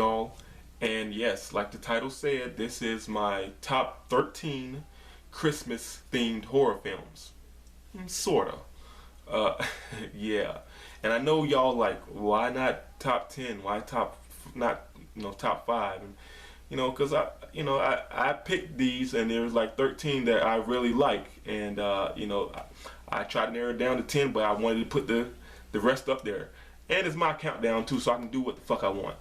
y'all. And yes, like the title said, this is my top 13 Christmas themed horror films. Sorta. Yeah. And I know y'all like, why not top 10? Why not top 5? And, cause I picked these, and there was like 13 that I really like. And, I tried to narrow it down to 10, but I wanted to put the rest up there. And it's my countdown too, so I can do what the fuck I want.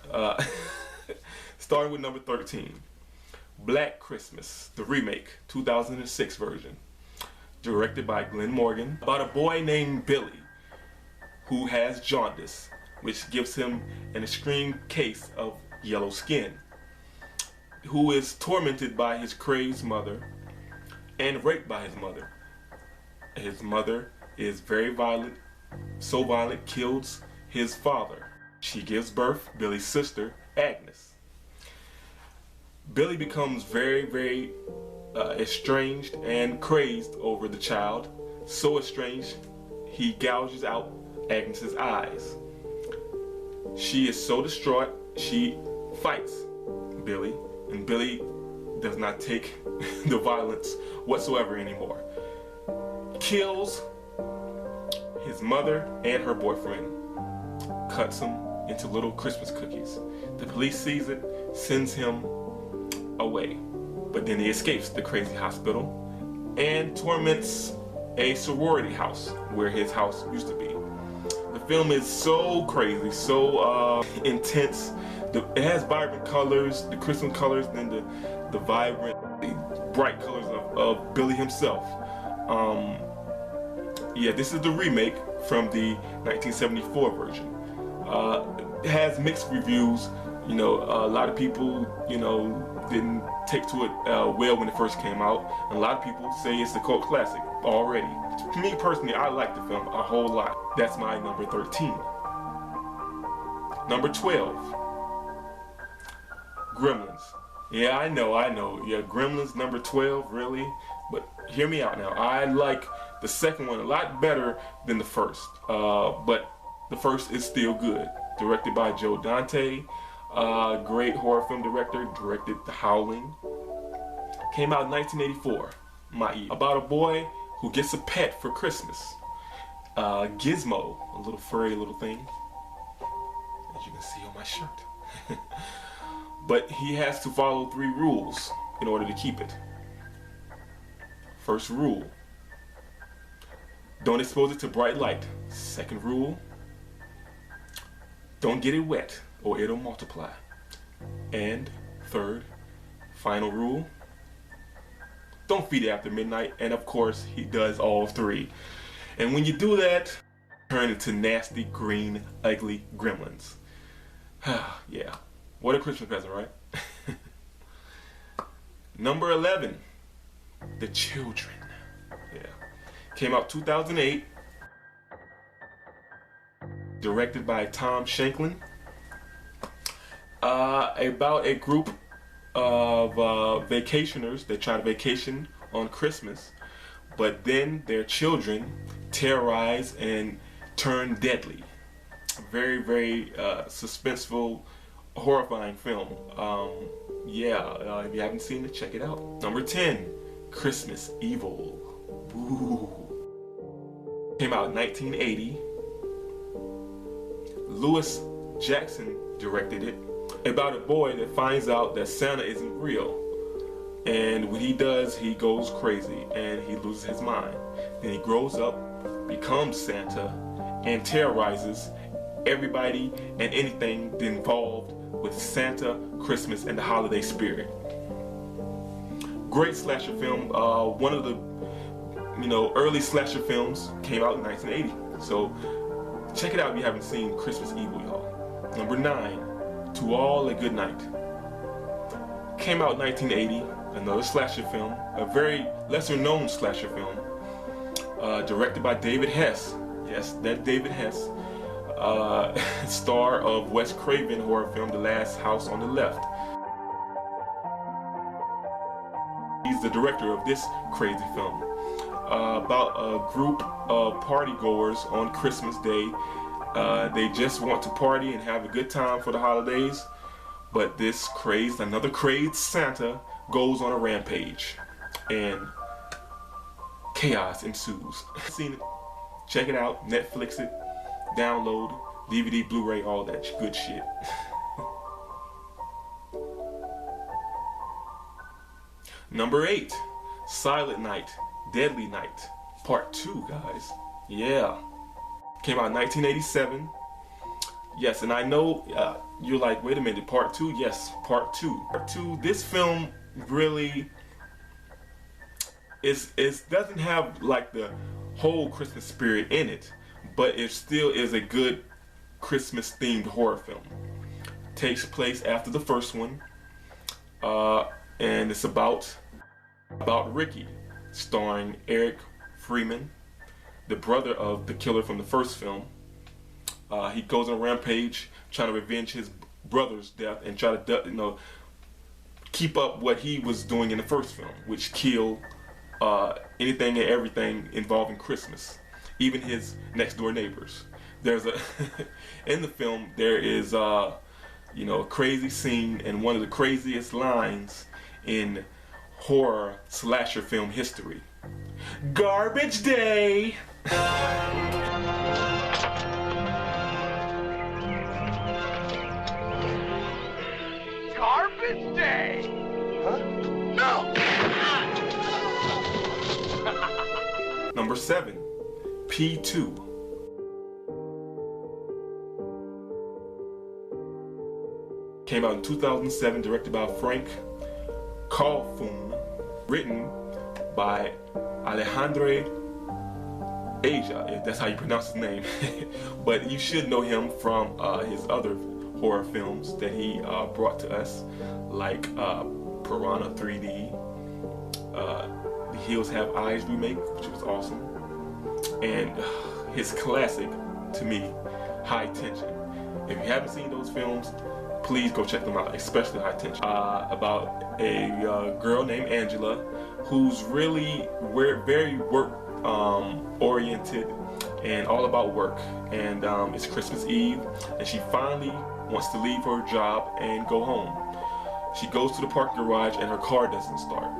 Starting with number 13, Black Christmas, the remake, 2006 version, directed by Glenn Morgan, about a boy named Billy who has jaundice, which gives him an extreme case of yellow skin, who is tormented by his crazed mother and raped by his mother. His mother is very violent, so violent, kills his father. She gives birth, Billy's sister, Agnes. Billy becomes very, very estranged and crazed over the child. So estranged, he gouges out Agnes's eyes. She is so distraught, she fights Billy, and Billy does not take the violence whatsoever anymore. Kills his mother and her boyfriend, cuts him into little Christmas cookies. The police sees it, sends him away, but then he escapes the crazy hospital and torments a sorority house where his house used to be. The film is so crazy, so intense. It has vibrant colors, the Christmas colors, then the vibrant, the bright colors of Billy himself. Yeah, this is the remake from the 1974 version. It has mixed reviews. A lot of people, didn't take to it well when it first came out. And a lot of people say it's a cult classic already. To me personally, I like the film a whole lot. That's my number 13. Number 12, Gremlins. Yeah, I know. Yeah, Gremlins number 12, really? But hear me out now. I like the second one a lot better than the first. But the first is still good. Directed by Joe Dante. Great horror film director, directed The Howling. Came out in 1984, my year. About a boy who gets a pet for Christmas. Gizmo, a little furry little thing, as you can see on my shirt. But he has to follow 3 rules in order to keep it. First rule, don't expose it to bright light. Second rule, don't get it wet or it'll multiply. And third, final rule, don't feed it after midnight. And of course, he does all 3. And when you do that, turn into nasty, green, ugly gremlins. Yeah, what a Christmas present, right? Number 11, The Children. Yeah, came out 2008. Directed by Tom Shanklin. About a group of vacationers that try to vacation on Christmas, but then their children terrorize and turn deadly. Very, very suspenseful, horrifying film. Yeah, if you haven't seen it, check it out. Number 10, Christmas Evil. Ooh. Came out in 1980. Lewis Jackson directed it. About a boy that finds out that Santa isn't real, and when he does, he goes crazy and he loses his mind. Then he grows up, becomes Santa, and terrorizes everybody and anything involved with Santa, Christmas, and the holiday spirit. Great slasher film. One of the early slasher films, came out in 1980. So check it out if you haven't seen Christmas Evil, y'all. Number 9, To All a Good Night. Came out in 1980, another slasher film, a very lesser known slasher film, directed by David Hess. Yes, that David Hess, star of Wes Craven horror film The Last House on the Left. He's the director of this crazy film, about a group of partygoers on Christmas Day. They just want to party and have a good time for the holidays, But this another crazed Santa goes on a rampage, and chaos ensues. Seen it? Check it out. Netflix it. Download. DVD, Blu-ray, all that good shit. Number 8, Silent Night, Deadly Night, Part 2, guys. Yeah. Came out in 1987. Yes, and I know you're like, wait a minute, Part 2? Yes, Part 2. Part 2, this film really doesn't have like the whole Christmas spirit in it, but it still is a good Christmas themed horror film. Takes place after the first one, and it's about Ricky, starring Eric Freeman, the brother of the killer from the first film. He goes on a rampage trying to revenge his brother's death and try to keep up what he was doing in the first film, which killed anything and everything involving Christmas, even his next door neighbors. There's a in the film there is a crazy scene and one of the craziest lines in horror slasher film history. Garbage day! Garbage day! Huh? No! Number 7, P2. Came out in 2007, directed by Frank Calhoun, written by Alejandro Aja, if that's how you pronounce his name. But you should know him from his other horror films that he brought to us, like Piranha 3D, The Hills Have Eyes remake, which was awesome, and his classic, to me, High Tension. If you haven't seen those films, please go check them out, especially High Tension. About a girl named Angela who's really very work oriented and all about work, and it's Christmas Eve and she finally wants to leave her job and go home. She goes to the park garage and her car doesn't start,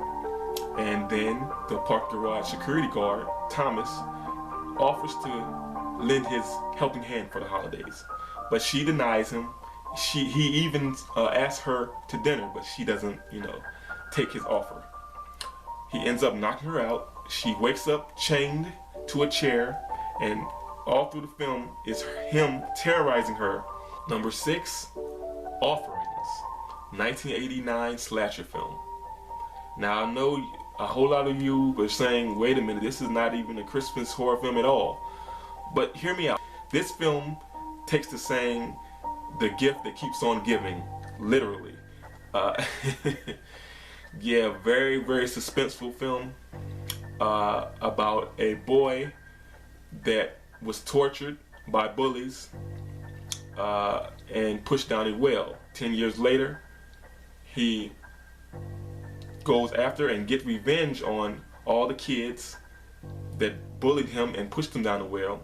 and then the park garage security guard, Thomas, offers to lend his helping hand for the holidays, but she denies him. He even asks her to dinner, but she doesn't, take his offer. He ends up knocking her out. She wakes up chained to a chair, and all through the film is him terrorizing her. Number 6, Offerings, 1989 slasher film. Now I know a whole lot of you are saying, wait a minute, this is not even a Christmas horror film at all. But hear me out. This film takes the saying, the gift that keeps on giving, literally. Yeah, very suspenseful film about a boy that was tortured by bullies and pushed down a well. 10 years later, he goes after and gets revenge on all the kids that bullied him and pushed him down the well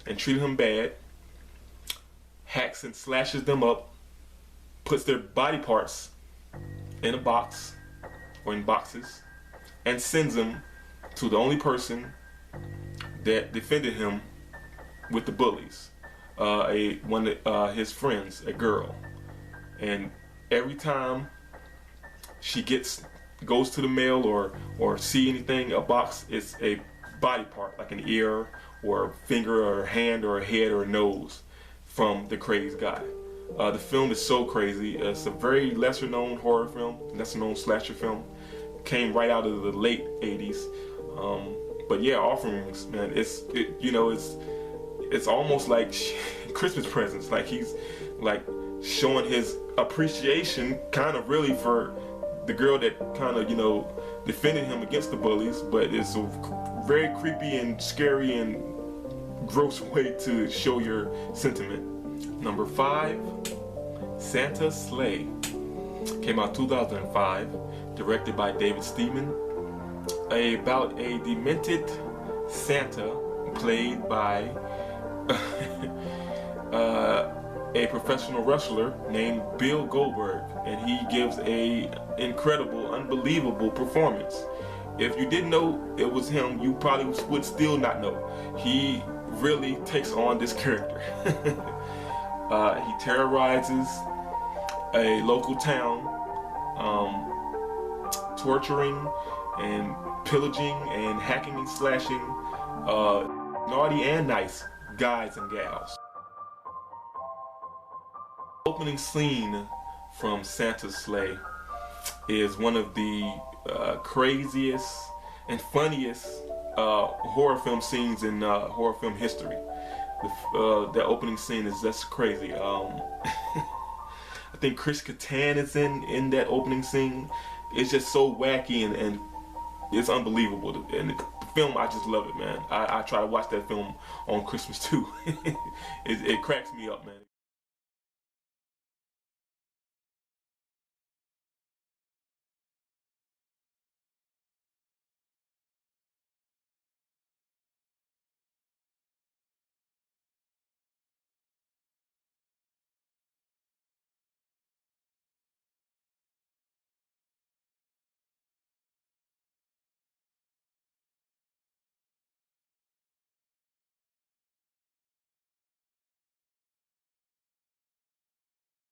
and treated him bad. Hacks and slashes them up, puts their body parts in a box or in boxes, and sends them to the only person that defended him with the bullies, his friends, a girl. And every time she goes to the mail or see anything, a box, it's a body part, like an ear or a finger or a hand or a head or a nose from the crazed guy. The film is so crazy. It's a very lesser known horror film, lesser known slasher film. Came right out of the late 80s. But yeah, Offerings, man, it's almost like Christmas presents. Like he's like showing his appreciation kind of really for the girl that kind of, defended him against the bullies, but it's a very creepy and scary and gross way to show your sentiment. Number 5, Santa's Sleigh. Came out 2005, directed by David Steedman. About a demented Santa played by a professional wrestler named Bill Goldberg, and he gives a incredible, unbelievable performance. If you didn't know it was him, you probably would still not know. He really takes on this character. He terrorizes a local town, torturing and pillaging and hacking and slashing naughty and nice guys and gals. The opening scene from Santa's Sleigh is one of the craziest and funniest horror film scenes in horror film history. The opening scene is just crazy. I think Chris Kattan is in that opening scene. It's just so wacky and it's unbelievable. And the film, I just love it, man. I try to watch that film on Christmas too. It cracks me up, man.